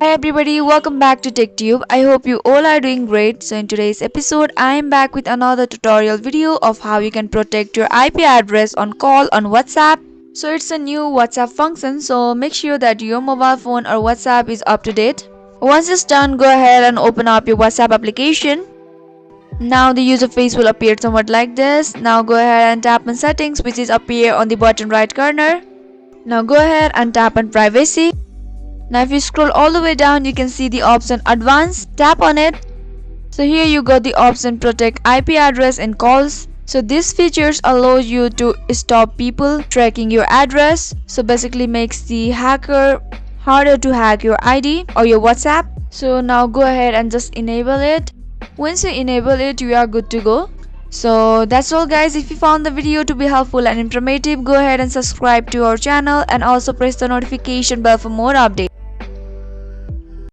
Hi everybody, welcome back to TechTube. I hope you all are doing great. So in today's episode, I am back with another tutorial video of how you can protect your IP address on call on WhatsApp. So it's a new WhatsApp function, so make sure that your mobile phone or WhatsApp is up to date. Once it's done, go ahead and open up your WhatsApp application. Now the user face will appear somewhat like this. Now go ahead and tap on settings, which is appear on the bottom right corner. Now go ahead and tap on privacy. Now if you scroll all the way down, you can see the option advanced. Tap on it. So here you got the option protect IP address in calls. So these features allow you to stop people tracking your address. So basically makes the hacker harder to hack your ID or your WhatsApp. So now go ahead and just enable it. Once you enable it, you are good to go. So that's all guys. If you found the video to be helpful and informative, go ahead and subscribe to our channel and also press the notification bell for more updates.